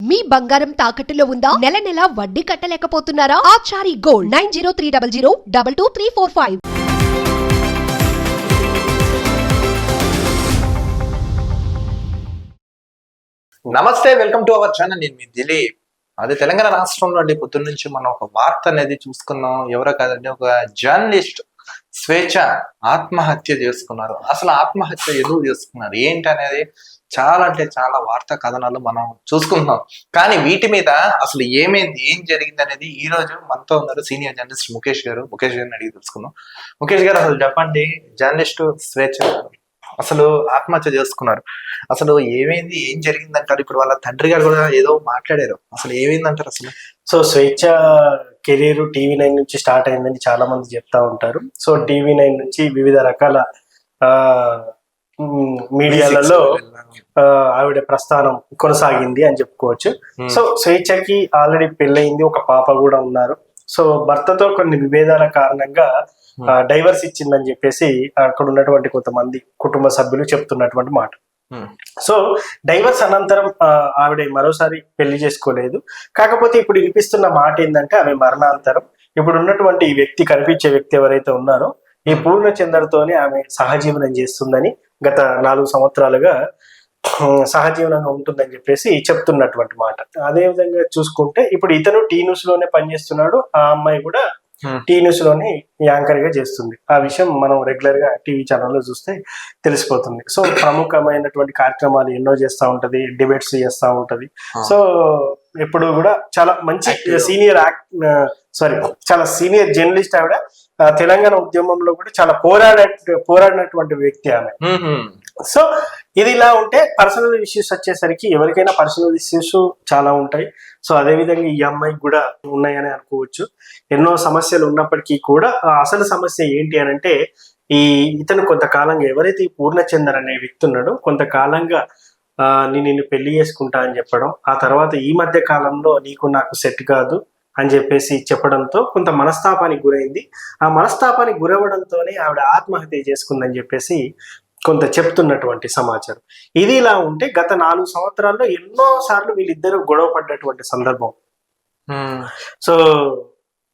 మీ బంగారం తాకట్టులో ఉందా? నెల నెల వడ్డీ కట్టలేకపోతున్నారా? ఆచారి గోల్డ్ 9030022345. నమస్తే, వెల్కమ్ టు అవర్ ఛానల్. నేను మీ దిలీప్. అదే తెలంగాణ రాష్ట్రంలో అండి పొద్దున్న నుంచి మనం ఒక వార్త అనేది చూసుకున్నాం. ఎవరో కాదండి, ఒక జర్నలిస్ట్ స్వేచ్ఛ ఆత్మహత్య చేసుకున్నారు. అసలు ఆత్మహత్య ఎందుకు చేసుకున్నారు ఏంటి అనేది చాలా అంటే చాలా వార్తా కథనాలు మనం చూసుకుంటున్నాం. కానీ వీటి మీద అసలు ఏమైంది, ఏం జరిగింది అనేది ఈ రోజు మనతో ఉన్నారు సీనియర్ జర్నలిస్ట్ ముఖేష్ గారిని అడిగి తెలుసుకుందాం. ముఖేష్ గారు, అసలు చెప్పండి, జర్నలిస్ట్ స్వేచ్ఛ అసలు ఆత్మహత్య చేసుకున్నారు. అసలు ఏమైంది, ఏం జరిగింది అంటారు? ఇప్పుడు వాళ్ళ తండ్రి గారు కూడా ఏదో మాట్లాడారు. అసలు ఏమైంది అంటారు అసలు? సో స్వేచ్ఛ కెరీర్ TV9 నుంచి స్టార్ట్ అయిందని చాలా మంది చెప్తా ఉంటారు. సో TV9 నుంచి వివిధ రకాల మీడియాలలో ఆవిడ ప్రస్థానం కొనసాగింది అని చెప్పుకోవచ్చు. సో స్వేచ్ఛకి ఆల్రెడీ పెళ్ళయింది, ఒక పాప కూడా ఉన్నారు. సో భర్తతో కొన్ని విభేదాల కారణంగా డైవర్స్ ఇచ్చిందని చెప్పేసి అక్కడ ఉన్నటువంటి కొంతమంది కుటుంబ సభ్యులు చెప్తున్నటువంటి మాట. సో డైవర్స్ అనంతరం ఆవిడ మరోసారి పెళ్లి చేసుకోలేదు. కాకపోతే ఇప్పుడు వినిపిస్తున్న మాట ఏంటంటే ఆమె మరణాంతరం ఇప్పుడు ఉన్నటువంటి ఈ వ్యక్తి, కనిపించే వ్యక్తి ఎవరైతే ఉన్నారో ఈ పూర్ణచంద్రతోనే ఆమె సహజీవనం చేస్తుందని, గత 4 సంవత్సరాలుగా సహజీవనంగా ఉంటుందని చెప్పేసి చెప్తున్నటువంటి మాట. అదే విధంగా చూసుకుంటే ఇప్పుడు ఇతను టీ-న్యూస్ లోనే పనిచేస్తున్నాడు, ఆ అమ్మాయి కూడా టీ-న్యూస్ లోనే యాంకర్ గా చేస్తుంది. ఆ విషయం మనం రెగ్యులర్ గా టీవీ ఛానల్లో చూస్తే తెలిసిపోతుంది. సో ప్రముఖమైనటువంటి కార్యక్రమాలు ఎన్నో చేస్తూ ఉంటది, డిబేట్స్ చేస్తూ ఉంటది. సో ఎప్పుడు కూడా చాలా మంచి చాలా సీనియర్ జర్నలిస్ట్ ఆవిడ. తెలంగాణ ఉద్యమంలో కూడా చాలా పోరాడినటువంటి వ్యక్తి ఆమె. సో ఇది ఇలా ఉంటే పర్సనల్ ఇష్యూస్ వచ్చేసరికి ఎవరికైనా పర్సనల్ ఇష్యూస్ చాలా ఉంటాయి. సో అదే విధంగా ఈ అమ్మాయికి కూడా ఉన్నాయని అనుకోవచ్చు. ఎన్నో సమస్యలు ఉన్నప్పటికీ కూడా అసలు సమస్య ఏంటి అని అంటే, ఇతను కొంతకాలంగా ఎవరైతే ఈ పూర్ణచందర్ అనే వ్యక్తి ఉన్నాడో కొంతకాలంగా నిన్ను పెళ్లి చేసుకుంటా అని చెప్పడం, ఆ తర్వాత ఈ మధ్య కాలంలో నీకు నాకు సెట్ కాదు అని చెప్పేసి చెప్పడంతో కొంత మనస్తాపానికి గురైంది. ఆ మనస్తాపానికి గురవడంతోనే ఆవిడ ఆత్మహత్య చేసుకుందని చెప్పేసి కొంత చెప్తున్నటువంటి సమాచారం. ఇది ఇలా ఉంటే గత 4 సంవత్సరాల్లో ఎన్నో సార్లు వీళ్ళిద్దరూ గొడవ పడ్డటువంటి సందర్భం. సో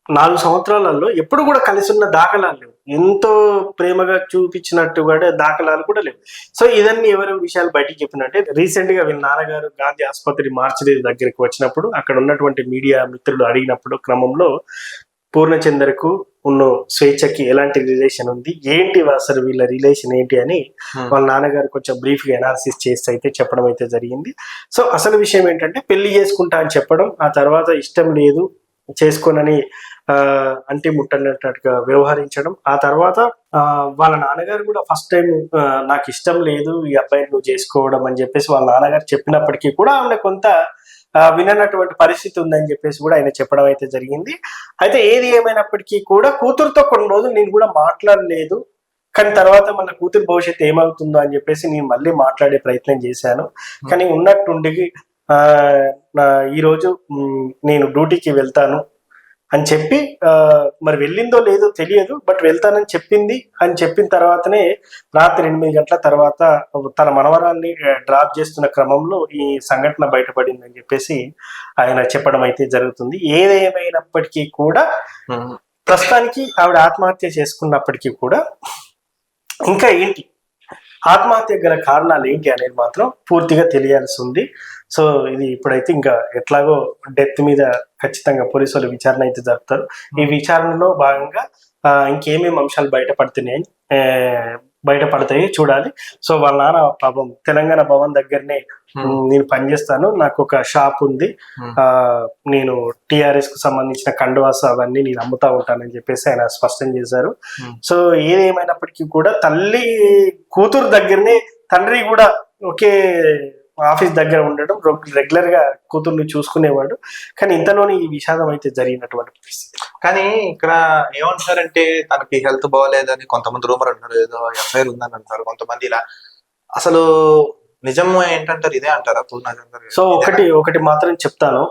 4 సంవత్సరాలలో ఎప్పుడు కూడా కలిసి ఉన్న దాఖలాలు లేవు, ఎంతో ప్రేమగా చూపించినట్టు కూడా దాఖలాలు కూడా లేవు. సో ఇదన్నీ ఎవరి విషయాలు బయటికి చెప్పినట్టే, రీసెంట్ గా వీళ్ళ నాన్నగారు గాంధీ ఆసుపత్రి మార్చిడి దగ్గరికి వచ్చినప్పుడు అక్కడ ఉన్నటువంటి మీడియా మిత్రులు అడిగినప్పుడు క్రమంలో పూర్ణచందర్కు ఉన్న స్వేచ్ఛకి ఎలాంటి రిలేషన్ ఉంది, ఏంటి అసలు వీళ్ళ రిలేషన్ ఏంటి అని వాళ్ళ నాన్నగారు కొంచెం బ్రీఫ్ గా అనాలిసిస్ చేసి అయితే చెప్పడం అయితే జరిగింది. సో అసలు విషయం ఏంటంటే, పెళ్లి చేసుకుంటా అని చెప్పడం, ఆ తర్వాత ఇష్టం లేదు చేసుకోనని అంటి ముట్టనట్టుగా వ్యవహరించడం, ఆ తర్వాత వాళ్ళ నాన్నగారు కూడా ఫస్ట్ టైం నాకు ఇష్టం లేదు ఈ అబ్బాయిని నువ్వు చేసుకోవడం అని చెప్పేసి వాళ్ళ నాన్నగారు చెప్పినప్పటికీ కూడా ఆవిడ కొంత విననటువంటి పరిస్థితి ఉందని చెప్పేసి కూడా ఆయన చెప్పడం అయితే జరిగింది. అయితే ఏది ఏమైనప్పటికీ కూడా కూతురుతో కొన్ని రోజులు నేను కూడా మాట్లాడలేదు, కానీ తర్వాత మన కూతురు భవిష్యత్తు ఏమవుతుందో అని చెప్పేసి నేను మళ్ళీ మాట్లాడే ప్రయత్నం చేశాను. కానీ ఉన్నట్టుండి ఈరోజు నేను డ్యూటీకి వెళ్తాను అని చెప్పి, మరి వెళ్ళిందో లేదో తెలియదు, బట్ వెళ్తానని చెప్పింది. అని చెప్పిన తర్వాతనే రాత్రి 8 గంటల తర్వాత తన మనవరాల్ని డ్రాప్ చేస్తున్న క్రమంలో ఈ సంఘటన బయటపడిందని చెప్పేసి ఆయన చెప్పడం అయితే జరుగుతుంది. ఏదేమైనప్పటికీ కూడా ప్రస్తుతానికి ఆవిడ ఆత్మహత్య చేసుకున్నప్పటికీ కూడా ఇంకా ఏంటి ఆత్మహత్య గల కారణాలు ఏంటి అనేది మాత్రం పూర్తిగా తెలియాల్సి ఉంది. సో ఇది ఇప్పుడైతే ఇంకా ఎట్లాగో డెత్ మీద ఖచ్చితంగా పోలీసు వాళ్ళు విచారణ అయితే జరుపుతారు. ఈ విచారణలో భాగంగా ఇంకేమేమి అంశాలు బయటపడతాయి చూడాలి. సో వాళ్ళ నాన్న పాపం తెలంగాణ భవన్ దగ్గరనే నేను పనిచేస్తాను, నాకు ఒక షాప్ ఉంది, నేను TRS కు సంబంధించిన కండువాస్ అవన్నీ నేను అమ్ముతా ఉంటానని చెప్పేసి ఆయన స్పష్టం చేశారు. సో ఏదేమైనప్పటికీ కూడా తల్లి కూతురు దగ్గరనే తండ్రి కూడా ఒకే ఆఫీస్ దగ్గర ఉండడం, రెగ్యులర్ గా కూతుర్ని చూసుకునేవాడు. కానీ ఇంతలోనే ఈ విషాదం అయితే జరిగినటువంటి పరిస్థితి. కానీ ఇక్కడ ఏమంటారంటే, తనకి హెల్త్ బాగోలేదని కొంతమంది రూమర్ అంటారు, ఏదో ఎఫ్ఐఆర్ ఉందని అంటారు కొంతమంది. ఇలా అసలు నిజం ఏంటంటారు, ఇదే అంటారా పూర్ణచందర్? సో ఒకటి మాత్రం చెప్తాను,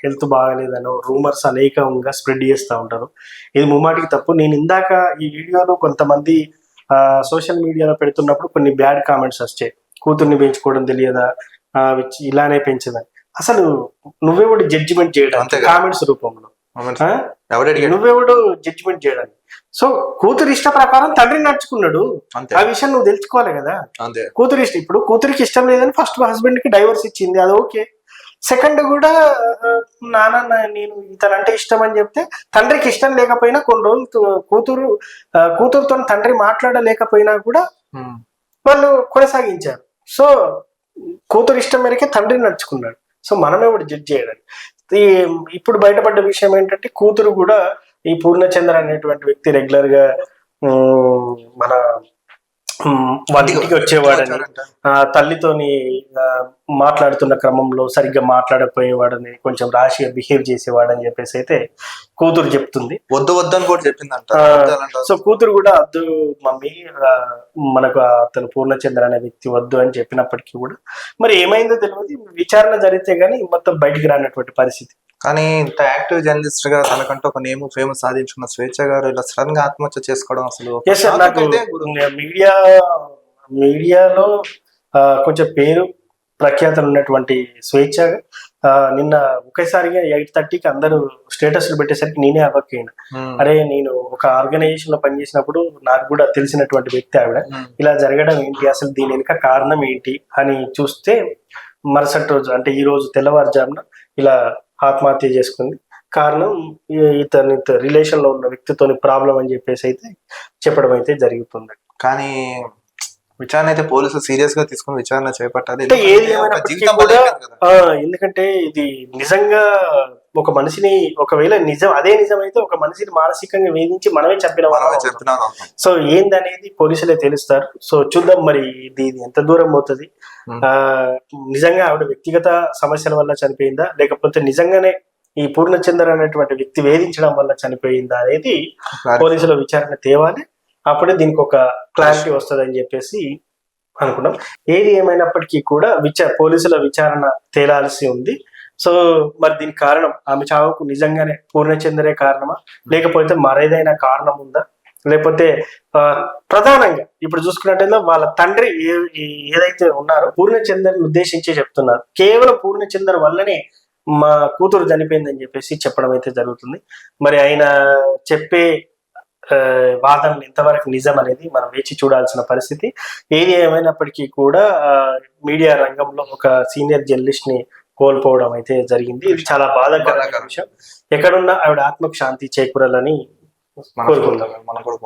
హెల్త్ బాగాలేదనో రూమర్స్ అనేకంగా స్ప్రెడ్ చేస్తూ ఉంటారు. ఇది ముమ్మాటికి తప్పు. నేను ఇందాక ఈ వీడియోలో కొంతమంది సోషల్ మీడియాలో పెడుతున్నప్పుడు కొన్ని బ్యాడ్ కామెంట్స్ వచ్చాయి. కూతుర్ని పెంచుకోవడం తెలియదా, ఇలానే పెంచదని. అసలు నువ్వెవడు జడ్జిమెంట్ అంతే చేయడానికి కదా. కామెంట్స్ రూపంలో ఆ? ఎవడడిగాడు? నువ్వెవడు జడ్జిమెంట్ చేయడానికి? సో కూతురు ఇష్ట ప్రకారం తండ్రి నడుచుకున్నాడు. అంతే ఆ విషయం నువ్వు తెలుసుకోవాలి కదా. అంతే. కూతురు ఇష్టం, ఇప్పుడు కూతురికి ఇష్టం లేదని ఫస్ట్ హస్బెండ్ కి డైవర్స్ ఇచ్చింది, అది ఓకే. సెకండ్ కూడా నేను ఇతనంటే ఇష్టం అని చెప్తే తండ్రికి ఇష్టం లేకపోయినా కొన్ని రోజులు కూతురుతో తండ్రి మాట్లాడలేకపోయినా కూడా ఉమ్. వాళ్ళు కొనసాగించారు. సో కూతురు ఇష్టం మేరకే తండ్రి నడుచుకున్నాడు. సో మనమే ఒకటి జడ్జ్ చేయడానికి. ఇప్పుడు బయటపడ్డ విషయం ఏంటంటే కూతురు కూడా ఈ పూర్ణచంద్ర అనేటువంటి వ్యక్తి రెగ్యులర్ గా మన వాళ్ళ ఇంటికి వచ్చేవాడని, తల్లితోని మాట్లాడుతున్న క్రమంలో సరిగ్గా మాట్లాడకపోయేవాడని, కొంచెం రాశిగా బిహేవ్ చేసేవాడని చెప్పేసి అయితే కూతురు చెప్తుంది. వద్దు వద్దు అని కూడా చెప్పిందంట. సో కూతురు కూడా వద్దు మమ్మీ, మనకు అతను పూర్ణచంద్ర అనే వ్యక్తి వద్దు అని చెప్పినప్పటికీ కూడా మరి ఏమైందో తెలియదు. విచారణ జరిగితే గానీ మొత్తం బయటికి రానటువంటి పరిస్థితి. కానీ ఇంత యాక్టివ్ జర్నలిస్ట్ గా తనకంటూ ఒక నేమ్ ఫేమస్ సాధించుకున్న స్వేచ్ఛ గారు ఇలా సడన్ గా ఆత్మహత్య చేసుకోవడం అసలు Yes sir, నాకు మీడియాలో కొంచెం పేరు ప్రఖ్యాతలు ఉన్నటువంటి స్వేచ్ఛ నిన్న ఒకేసారిగా 8:30కి అందరూ స్టేటస్లు పెట్టేసరికి నేనే అవ్వకపోయినా. అరే నేను ఒక ఆర్గనైజేషన్ లో పనిచేసినప్పుడు నాకు కూడా తెలిసినటువంటి వ్యక్తి ఆవిడ, ఇలా జరగడం ఏంటి, అసలు దీని వెనుక కారణం ఏంటి అని చూస్తే మరుసటి రోజు అంటే ఈ రోజు తెల్లవారుజామున ఇలా ఆత్మహత్య చేసుకుంది. కారణం ఇతని రిలేషన్ లో ఉన్న వ్యక్తితోని ప్రాబ్లం అని చెప్పేసి అయితే చెప్పడం అయితే జరుగుతుంది. కానీ విచారణ అయితే పోలీసులు సీరియస్ గా తీసుకుని విచారణ చేపట్టాలి. అంటే ఏది ఏమైనప్పటికీ కూడా ఎందుకంటే ఇది నిజంగా ఒక మనిషిని, ఒకవేళ నిజం అదే నిజమైతే ఒక మనిషిని మానసికంగా వేధించి మనమే చెప్పిన. సో ఏందనేది పోలీసులే తెలుస్తారు. సో చూద్దాం మరి ఇది ఎంత దూరం పోతుంది. నిజంగా ఆవిడ వ్యక్తిగత సమస్యల వల్ల చనిపోయిందా, లేకపోతే నిజంగానే ఈ పూర్ణచంద్ర అనేటువంటి వ్యక్తి వేధించడం వల్ల చనిపోయిందా అనేది పోలీసుల విచారణ తేవాలి. అప్పుడే దీనికి ఒక క్లారిటీ వస్తుంది అని చెప్పేసి అనుకున్నాం. ఏది ఏమైనప్పటికీ కూడా పోలీసుల విచారణ తేలాల్సి ఉంది. సో మరి దీనికి కారణం ఆమె చావుకు నిజంగానే పూర్ణచంద్రే కారణమా, లేకపోతే మరేదైనా కారణం ఉందా, లేకపోతే ప్రధానంగా ఇప్పుడు చూసుకున్నట్టయితే వాళ్ళ తండ్రి ఏదైతే ఉన్నారో పూర్ణచంద్రని ఉద్దేశించి చెప్తున్నారు. కేవలం పూర్ణచంద్ర వల్లనే మా కూతురు చనిపోయిందని చెప్పేసి చెప్పడం అయితే జరుగుతుంది. మరి ఆయన చెప్పే వాదనలు ఎంతవరకు నిజం అనేది మనం వేచి చూడాల్సిన పరిస్థితి. ఏది ఏమైనప్పటికీ కూడా మీడియా రంగంలో ఒక సీనియర్ జర్నలిస్ట్ ని కోల్పోవడం అయితే జరిగింది. ఇది చాలా బాధాకరమైన విషయం. ఎక్కడున్నా ఆవిడ ఆత్మకు శాంతి చేకూరాలని కోరుకుందాం. మనం కూడా